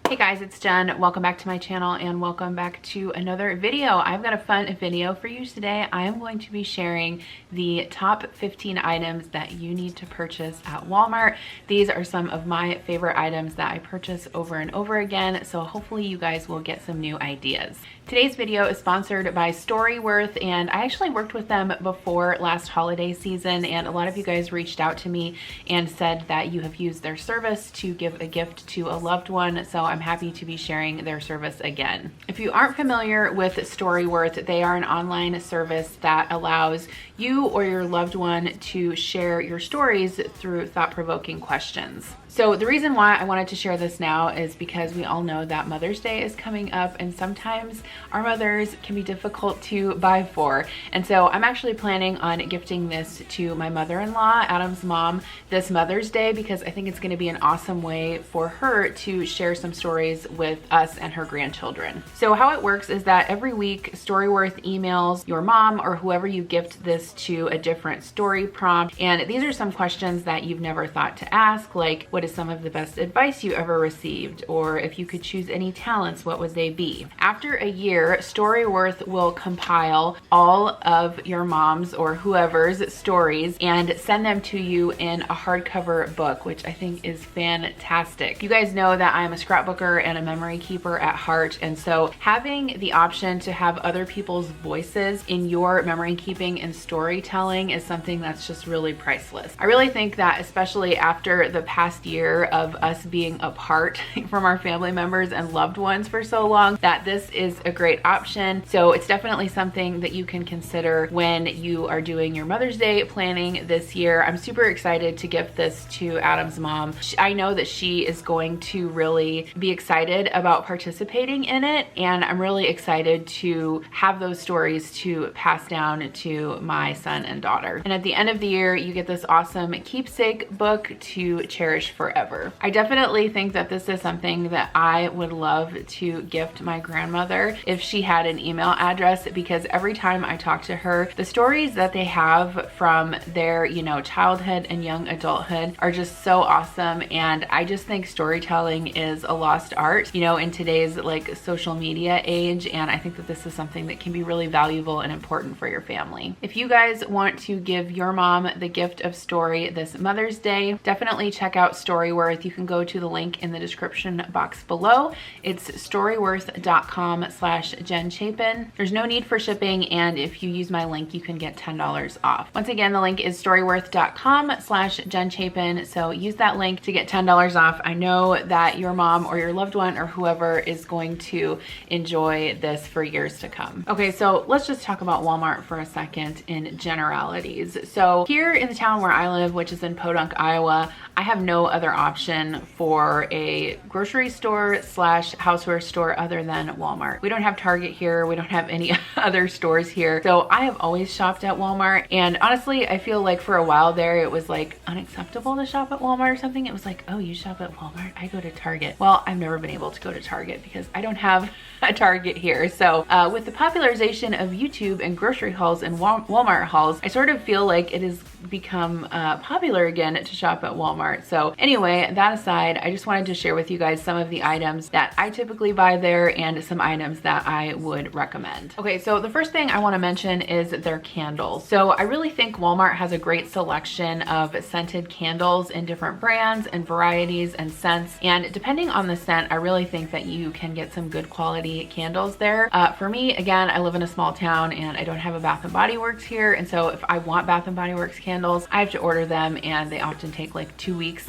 Hey guys, it's Jen. Welcome back to my channel and welcome back to another video. I've got a fun video for you today. I am going to be sharing the top 15 items that you need to purchase at Walmart. These are some of my favorite items that I purchase over and over again, so hopefully you guys will get some new ideas. Today's video is sponsored by Storyworth, and I actually worked with them before last holiday season, and a lot of you guys reached out to me and said that you have used their service to give a gift to a loved one, so I'm happy to be sharing their service again. If you aren't familiar with Storyworth, they are an online service that allows you or your loved one to share your stories through thought-provoking questions. So the reason why I wanted to share this now is because we all know that Mother's Day is coming up, and sometimes our mothers can be difficult to buy for. And so I'm actually planning on gifting this to my mother-in-law, Adam's mom, this Mother's Day, because I think it's going to be an awesome way for her to share some stories with us and her grandchildren. So how it works is that every week Storyworth emails your mom or whoever you gift this to a different story prompt, and these are some questions that you've never thought to ask, like what is some of the best advice you ever received, or if you could choose any talents, what would they be? After a year, Storyworth will compile all of your mom's or whoever's stories and send them to you in a hardcover book, which I think is fantastic. You guys know that I'm a scrapbooker and a memory keeper at heart, and so having the option to have other people's voices in your memory keeping and storytelling is something that's just really priceless. I really think that, especially after the past year of us being apart from our family members and loved ones for so long, that this is a great option. So it's definitely something that you can consider when you are doing your Mother's Day planning this year. I'm super excited to gift this to Adam's mom. I know that she is going to really be excited about participating in it, and I'm really excited to have those stories to pass down to my son and daughter. And at the end of the year, you get this awesome keepsake book to cherish forever. I definitely think that this is something that I would love to gift my grandmother if she had an email address, because every time I talk to her, the stories that they have from their, childhood and young adulthood are just so awesome. And I just think storytelling is a lost art, in today's social media age. And I think that this is something that can be really valuable and important for your family. If you guys want to give your mom the gift of story this Mother's Day, definitely check out Storyworth. You can go to the link in the description box below. It's storyworth.com/Jen Chapin. There's no need for shipping, and if you use my link, you can get $10 off. Once again, the link is storyworth.com/Jen Chapin. So use that link to get $10 off. I know that your mom or your loved one or whoever is going to enjoy this for years to come. Okay, so let's just talk about Walmart for a second in generalities. So here in the town where I live, which is in Podunk, Iowa, I have no other option for a grocery store / houseware store other than Walmart. We don't have Target here. We don't have any other stores here. So I have always shopped at Walmart. And honestly, I feel like for a while there, it was unacceptable to shop at Walmart or something. It was like, oh, you shop at Walmart? I go to Target. Well, I've never been able to go to Target because I don't have a Target here. So with the popularization of YouTube and grocery hauls and Walmart hauls, I sort of feel like it has become popular again to shop at Walmart. So anyway, that aside, I just wanted to share with you guys some of the items that I typically buy there and some items that I would recommend. Okay, so the first thing I want to mention is their candles. So I really think Walmart has a great selection of scented candles in different brands and varieties and scents. And depending on the scent, I really think that you can get some good quality candles there. For me, again, I live in a small town and I don't have a Bath & Body Works here. And so if I want Bath & Body Works candles, I have to order them, and they often take like 2 weeks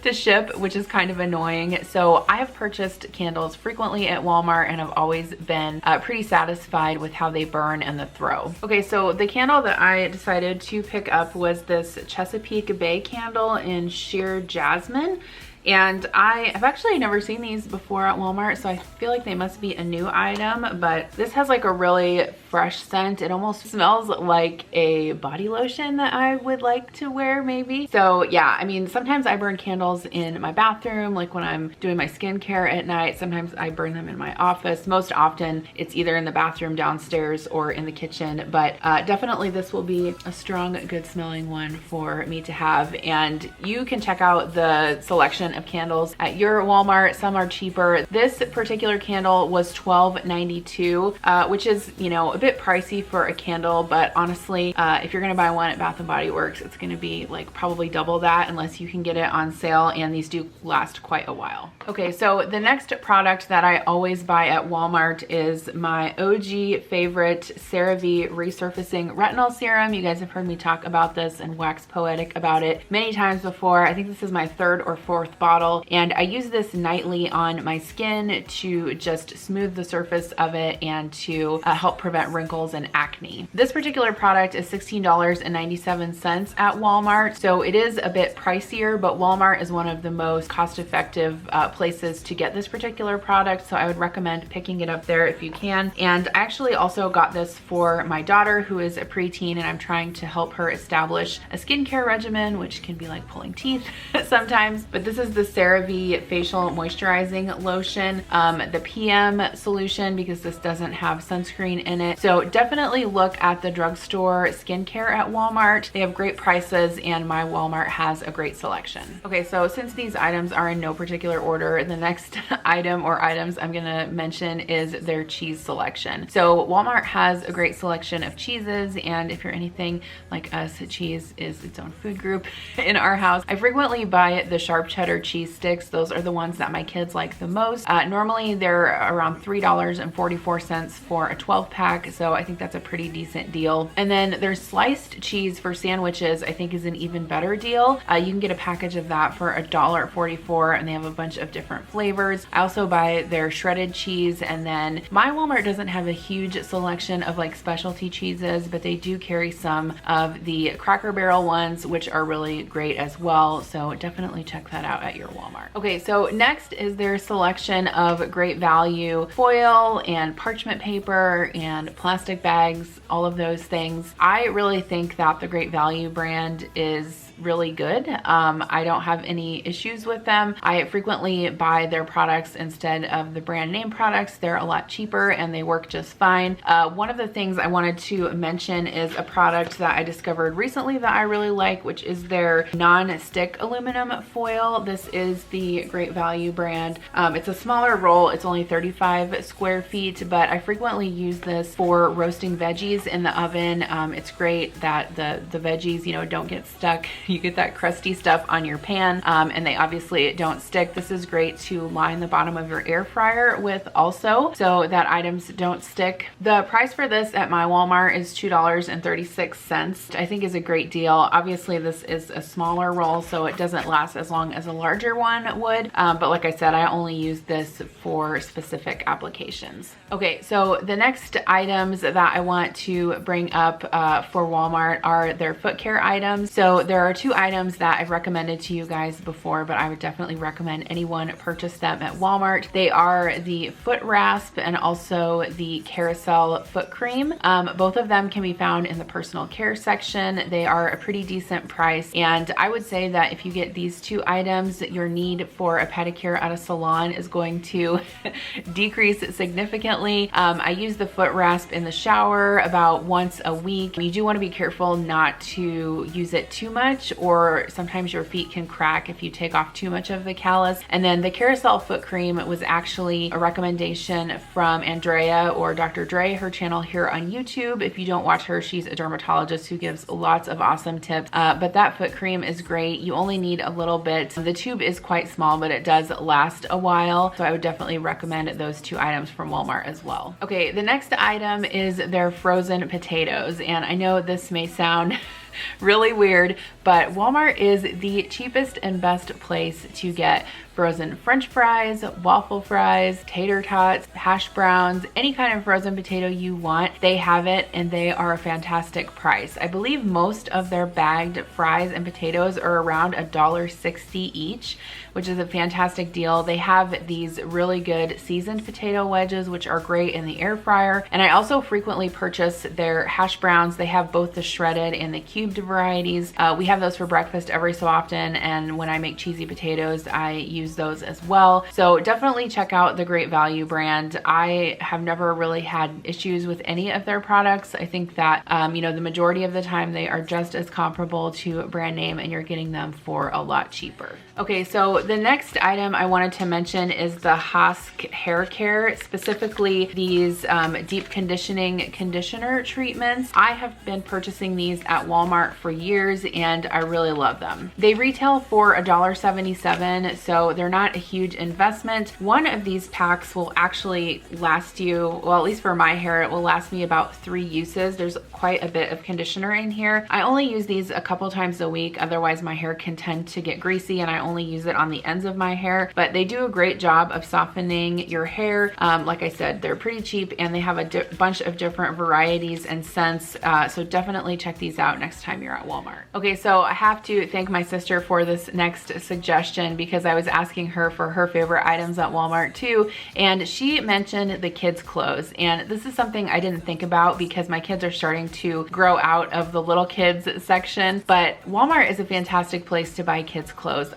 to ship, which is kind of annoying. So I have purchased candles frequently at Walmart, and I've always been pretty satisfied with how they burn and the throw. Okay, so the candle that I decided to pick up was this Chesapeake Bay candle in sheer jasmine. And I have actually never seen these before at Walmart, so I feel like they must be a new item, but this has like a really fresh scent. It almost smells like a body lotion that I would like to wear maybe. So yeah, I mean, sometimes I burn candles in my bathroom, like when I'm doing my skincare at night. Sometimes I burn them in my office. Most often it's either in the bathroom downstairs or in the kitchen, but definitely this will be a strong, good smelling one for me to have. And you can check out the selection selection of candles at your Walmart. Some are cheaper. This particular candle was $12.92, which is, you know, a bit pricey for a candle, but honestly, if you're gonna buy one at Bath & Body Works, it's gonna be like probably double that unless you can get it on sale, and these do last quite a while. Okay, so the next product that I always buy at Walmart is my OG favorite CeraVe Resurfacing Retinol Serum. You guys have heard me talk about this and wax poetic about it many times before. I think this is my third or fourth bottle, and I use this nightly on my skin to just smooth the surface of it and to help prevent wrinkles and acne. This particular product is $16.97 at Walmart, so it is a bit pricier, but Walmart is one of the most cost-effective places to get this particular product, so I would recommend picking it up there if you can. And I actually also got this for my daughter, who is a preteen, and I'm trying to help her establish a skincare regimen, which can be like pulling teeth sometimes. But this is the CeraVe Facial Moisturizing Lotion, the PM solution, because this doesn't have sunscreen in it. So definitely look at the drugstore skincare at Walmart. They have great prices, and my Walmart has a great selection. Okay, so since these items are in no particular order, the next item or items I'm gonna mention is their cheese selection. So Walmart has a great selection of cheeses, and if you're anything like us, cheese is its own food group in our house. I frequently buy the sharp cheddar cheese sticks. Those are the ones that my kids like the most. Normally they're around $3.44 for a 12 pack, so I think that's a pretty decent deal. And then their sliced cheese for sandwiches I think is an even better deal. You can get a package of that for $1.44, and they have a bunch of different flavors. I also buy their shredded cheese, and then my Walmart doesn't have a huge selection of like specialty cheeses, but they do carry some of the Cracker Barrel ones, which are really great as well, so definitely check that out at your Walmart. Okay, so next is their selection of great value foil and parchment paper and plastic bags, all of those things. I really think that the Great Value brand is really good. I don't have any issues with them. I frequently buy their products instead of the brand name products. They're a lot cheaper and they work just fine. One of the things I wanted to mention is a product that I discovered recently that I really like, which is their non-stick aluminum foil. This is the Great Value brand. It's a smaller roll. It's only 35 square feet, but I frequently use this for roasting veggies in the oven. It's great that the veggies, you know, don't get stuck. You get that crusty stuff on your pan, and they obviously don't stick. This is great to line the bottom of your air fryer with also, so that items don't stick. The price for this at my Walmart is $2.36. I think is a great deal. Obviously this is a smaller roll, so it doesn't last as long as a larger one would, but like I said, I only use this for specific applications. Okay, so the next items that I want to bring up for Walmart are their foot care items. So there are two items that I've recommended to you guys before, but I would definitely recommend anyone purchase them at Walmart. They are the foot rasp and also the carousel foot cream. Both of them can be found in the personal care section. They are a pretty decent price, and I would say that if you get these two items, your need for a pedicure at a salon is going to decrease significantly. I use the foot rasp in the shower about once a week. You do want to be careful not to use it too much, or sometimes your feet can crack if you take off too much of the callus. And then the carousel foot cream was actually a recommendation from Andrea, or Dr. Dre, her channel here on YouTube. If you don't watch her, she's a dermatologist who gives lots of awesome tips, but that foot cream is great. You only need a little bit. The tube is quite small, but it does last a while, so I would definitely recommend those two items from Walmart as well. Okay, the next item is their frozen potatoes, and I know this may sound really weird, but Walmart is the cheapest and best place to get frozen French fries, waffle fries, tater tots, hash browns, any kind of frozen potato you want. They have it, and they are a fantastic price. I believe most of their bagged fries and potatoes are around $1.60 each, which is a fantastic deal. They have these really good seasoned potato wedges, which are great in the air fryer. And I also frequently purchase their hash browns. They have both the shredded and the cubed varieties. We have those for breakfast every so often, and when I make cheesy potatoes, I use use those as well. So definitely check out the Great Value brand. I have never really had issues with any of their products. I think that, you know, the majority of the time they are just as comparable to a brand name and you're getting them for a lot cheaper. Okay, so the next item I wanted to mention is the Hask hair care, specifically these deep conditioning conditioner treatments. I have been purchasing these at Walmart for years and I really love them. They retail for $1.77, so they're not a huge investment. One of these packs will actually last you, well, at least for my hair, it will last me about 3 uses. There's quite a bit of conditioner in here. I only use these a couple times a week, otherwise my hair can tend to get greasy and I only use it on the ends of my hair, but they do a great job of softening your hair. Like I said, they're pretty cheap and they have a bunch of different varieties and scents, so definitely check these out next time you're at Walmart. Okay, so I have to thank my sister for this next suggestion because I was asking her for her favorite items at Walmart too, and she mentioned the kids' clothes, and this is something I didn't think about because my kids are starting to grow out of the little kids section, but Walmart is a fantastic place to buy kids' clothes.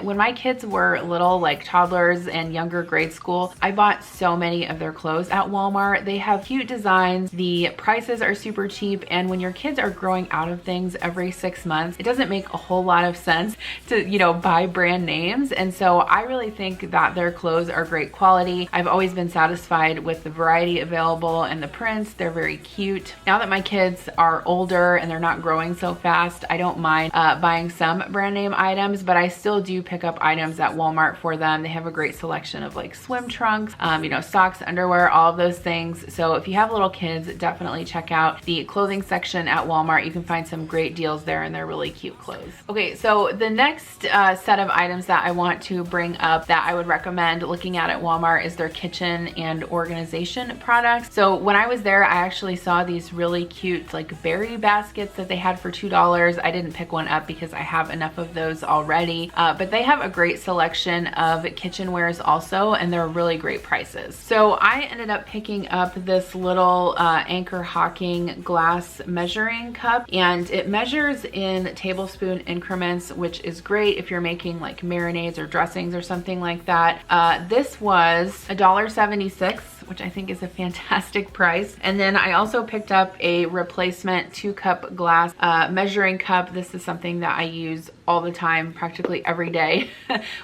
When my kids were little, like toddlers and younger grade school, I bought so many of their clothes at Walmart. They have cute designs, the prices are super cheap, and when your kids are growing out of things every 6 months, it doesn't make a whole lot of sense to, you know, buy brand names. And so I really think that their clothes are great quality. I've always been satisfied with the variety available and the prints. They're very cute. Now that my kids are older and they're not growing so fast, I don't mind buying some brand name items, but I still do pick up items at Walmart for them. They have a great selection of like swim trunks, you know, socks, underwear, all of those things. So if you have little kids, definitely check out the clothing section at Walmart. You can find some great deals there and they're really cute clothes. Okay, so the next set of items that I want to bring up that I would recommend looking at Walmart is their kitchen and organization products. So when I was there, I actually saw these really cute like berry baskets that they had for $2. I didn't pick one up because I have enough of those already, but they have a great selection of kitchenwares also, and they're really great prices. So I ended up picking up this little Anchor Hawking glass measuring cup, and it measures in tablespoon increments, which is great if you're making like marinades or dressings or something like that. This was $1.76, which I think is a fantastic price. And then I also picked up a replacement 2-cup glass measuring cup. This is something that I use all the time, practically every day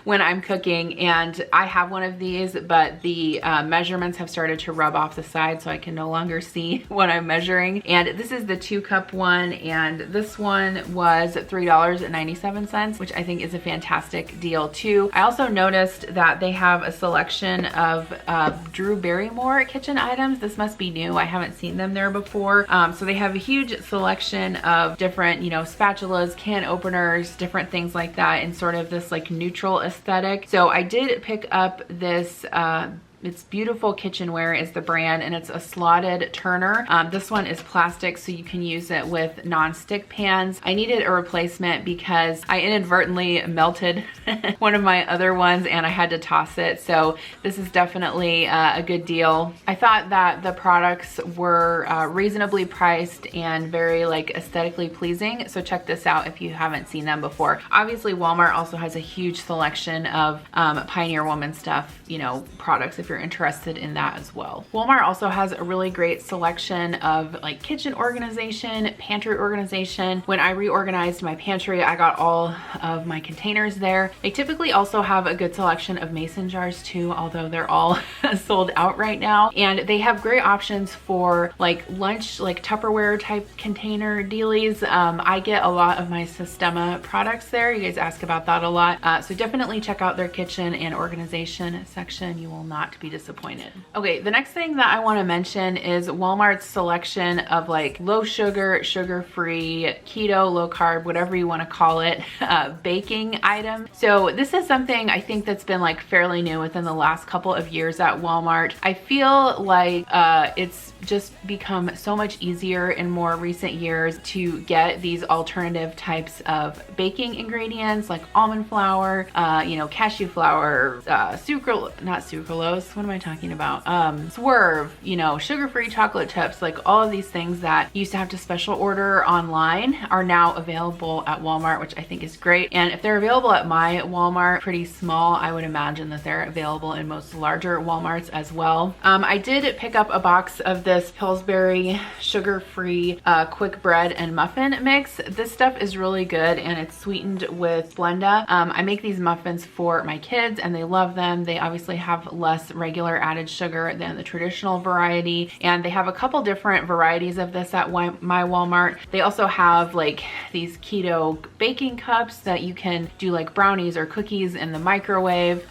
when I'm cooking, and I have one of these, but the measurements have started to rub off the side so I can no longer see what I'm measuring. And this is the 2-cup one, and this one was $3.97, which I think is a fantastic deal too. I also noticed that they have a selection of Drew Barrymore kitchen items. This must be new. I haven't seen them there before. So they have a huge selection of different, you know, spatulas, can openers, different things like that in sort of this like neutral aesthetic. So I did pick up this It's Beautiful Kitchenware is the brand, and it's a slotted turner. This one is plastic, so you can use it with non-stick pans. I needed a replacement because I inadvertently melted one of my other ones and I had to toss it. So this is definitely a good deal. I thought that the products were reasonably priced and very like aesthetically pleasing. So check this out if you haven't seen them before. Obviously, Walmart also has a huge selection of Pioneer Woman stuff, you know, products if you're interested in that as well. Walmart also has a really great selection of like kitchen organization, pantry organization. When I reorganized my pantry, I got all of my containers there. They typically also have a good selection of mason jars too, although they're all sold out right now. And they have great options for like lunch, like Tupperware type container dealies. I get a lot of my Sistema products there. You guys ask about that a lot. So definitely check out their kitchen and organization section. You will not be disappointed. Okay, the next thing that I want to mention is Walmart's selection of like low sugar, sugar-free, keto, low carb, whatever you want to call it, baking items. So this is something I think that's been like fairly new within the last couple of years at Walmart. I feel like it's just become so much easier in more recent years to get these alternative types of baking ingredients like almond flour, you know, cashew flour, not sucralose, Oreos, what am I talking about? Swerve, you know, sugar-free chocolate chips, like all of these things that you used to have to special order online are now available at Walmart, which I think is great. And if they're available at my Walmart, pretty small, I would imagine that they're available in most larger Walmarts as well. I did pick up a box of this Pillsbury sugar-free quick bread and muffin mix. This stuff is really good and it's sweetened with Splenda. I make these muffins for my kids and they love them. They obviously have less regular added sugar than the traditional variety, and they have a couple different varieties of this at my Walmart. They also have like these keto baking cups that you can do like brownies or cookies in the microwave,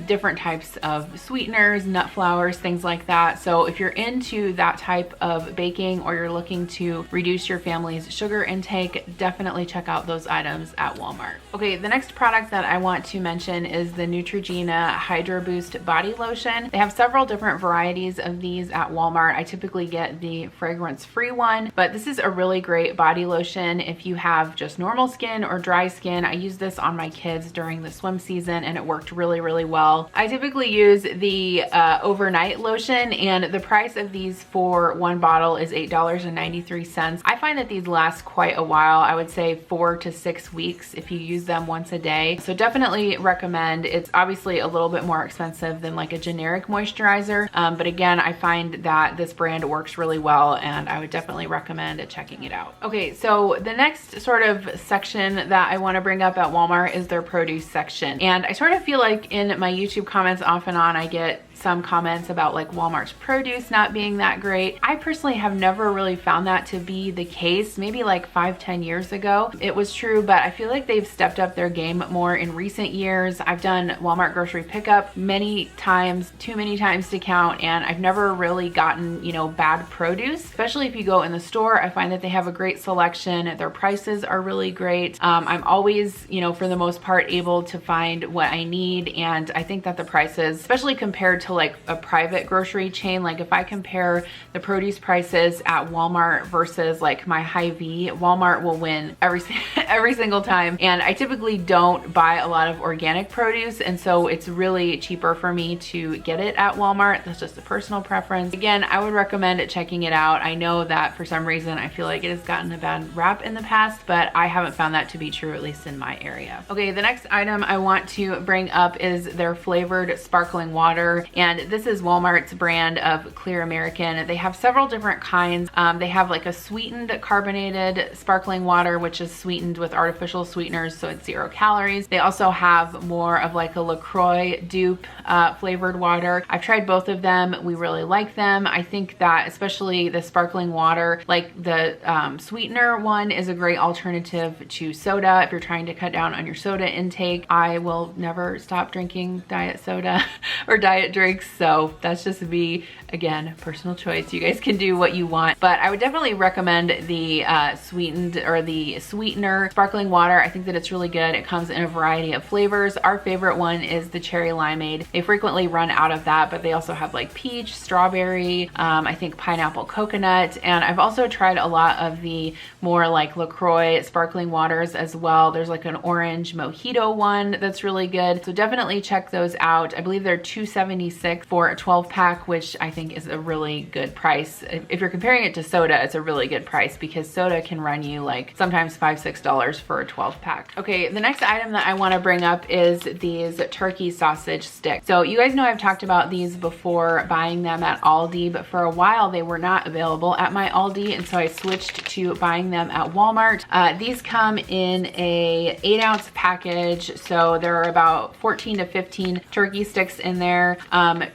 different types of sweeteners, nut flours, things like that. So if you're into that type of baking or you're looking to reduce your family's sugar intake, definitely check out those items at Walmart. Okay, the next product that I want to mention is the Neutrogena Hydro Boost Body Lotion. They have several different varieties of these at Walmart. I typically get the fragrance-free one, but this is a really great body lotion if you have just normal skin or dry skin. I used this on my kids during the swim season and it worked really, really well. I typically use the overnight lotion, and the price of these for one bottle is $8.93. I find that these last quite a while. I would say 4 to 6 weeks if you use them once a day. So definitely recommend. It's obviously a little bit more expensive than like a generic moisturizer, but again, I find that this brand works really well and I would definitely recommend checking it out. Okay, so the next sort of section that I want to bring up at Walmart is their produce section. And I sort of feel like in my YouTube comments off and on, I get some comments about like Walmart's produce not being that great. I personally have never really found that to be the case. Maybe like 5-10 years ago it was true, but I feel like they've stepped up their game more in recent years. I've done Walmart grocery pickup many times, too many times to count, and I've never really gotten, you know, bad produce. Especially if you go in the store, I find that they have a great selection. Their prices are really great. I'm always, you know, for the most part able to find what I need, and I think that the prices, especially compared to like a private grocery chain, like if I compare the produce prices at Walmart versus like my Hy-Vee, Walmart will win every single time. And I typically don't buy a lot of organic produce, and so it's really cheaper for me to get it at Walmart. That's just a personal preference. Again, I would recommend checking it out. I know that for some reason I feel like it has gotten a bad rap in the past, but I haven't found that to be true, at least in my area. Okay, the next item I want to bring up is their flavored sparkling water. And this is Walmart's brand of Clear American. They have several different kinds. They have like a sweetened carbonated sparkling water, which is sweetened with artificial sweeteners, so it's 0 calories. They also have more of like a LaCroix dupe flavored water. I've tried both of them. We really like them. I think that especially the sparkling water, like the sweetener one, is a great alternative to soda if you're trying to cut down on your soda intake. I will never stop drinking diet soda or diet drinks, so that's just me. Again, personal choice. You guys can do what you want, but I would definitely recommend the sweetened or the sweetener sparkling water. I think that it's really good. It comes in a variety of flavors. Our favorite one is the cherry limeade. They frequently run out of that, but they also have like peach, strawberry, I think pineapple coconut, and I've also tried a lot of the more like LaCroix sparkling waters as well. There's like an orange mojito one that's really good, so definitely check those out. I believe they're $2.76 for a 12-pack, which I think is a really good price. If you're comparing it to soda, it's a really good price because soda can run you like sometimes $5-6 for a 12-pack. Okay, the next item that I want to bring up is these turkey sausage sticks. So you guys know I've talked about these before, buying them at Aldi, but for a while they were not available at my Aldi, and so I switched to buying them at Walmart. These come in a 8-ounce package, so there are about 14 to 15 turkey sticks in there.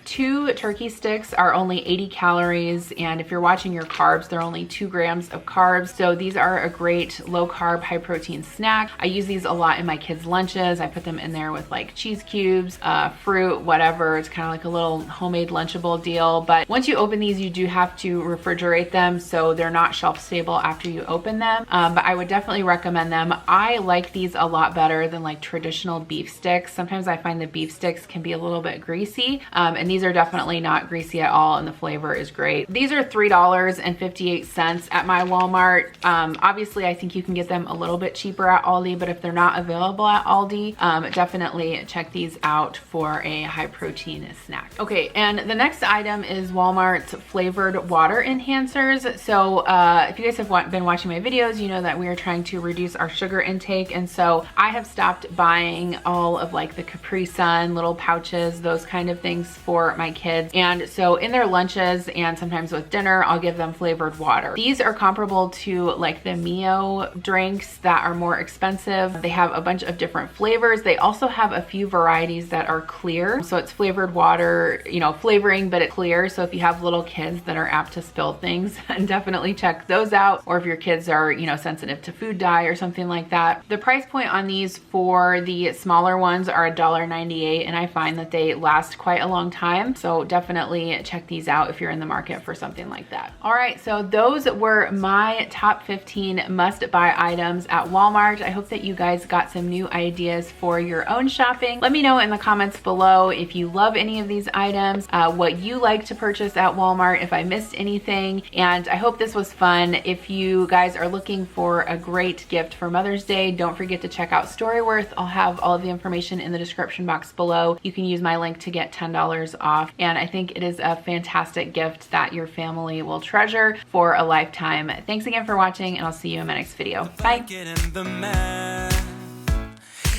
2 turkey sticks are only 80 calories, and if you're watching your carbs, they're only 2 grams of carbs. So these are a great low carb, high protein snack. I use these a lot in my kids' lunches. I put them in there with like cheese cubes, fruit, whatever. It's kind of like a little homemade Lunchable deal. But once you open these, you do have to refrigerate them, so they're not shelf stable after you open them. But I would definitely recommend them. I like these a lot better than like traditional beef sticks. Sometimes I find the beef sticks can be a little bit greasy, And these are definitely not greasy at all, and the flavor is great. These are $3.58 at my Walmart. Obviously, I think you can get them a little bit cheaper at Aldi, but if they're not available at Aldi, definitely check these out for a high protein snack. Okay, and the next item is Walmart's flavored water enhancers. So if you guys have been watching my videos, you know that we are trying to reduce our sugar intake, and so I have stopped buying all of like the Capri Sun little pouches, those kind of things for my kids. And so in their lunches and sometimes with dinner, I'll give them flavored water. These are comparable to like the Mio drinks that are more expensive. They have a bunch of different flavors. They also have a few varieties that are clear. So it's flavored water, you know, flavoring, but it's clear. So if you have little kids that are apt to spill things, definitely check those out. Or if your kids are, you know, sensitive to food dye or something like that. The price point on these for the smaller ones are $1.98, and I find that they last quite a long time. So definitely check these out if you're in the market for something like that. All right, so those were my top 15 must-buy items at Walmart. I hope that you guys got some new ideas for your own shopping. Let me know in the comments below if you love any of these items, what you like to purchase at Walmart, if I missed anything, and I hope this was fun. If you guys are looking for a great gift for Mother's Day, don't forget to check out Storyworth. I'll have all of the information in the description box below. You can use my link to get $10 off, and I think it is a fantastic gift that your family will treasure for a lifetime. Thanks again for watching, and I'll see you in my next video. Bye.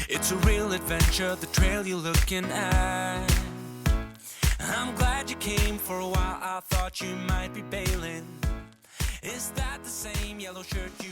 It's a real adventure, the trail you're looking at. I'm glad you came. For a while I thought you might be bailing. Is that the same yellow shirt you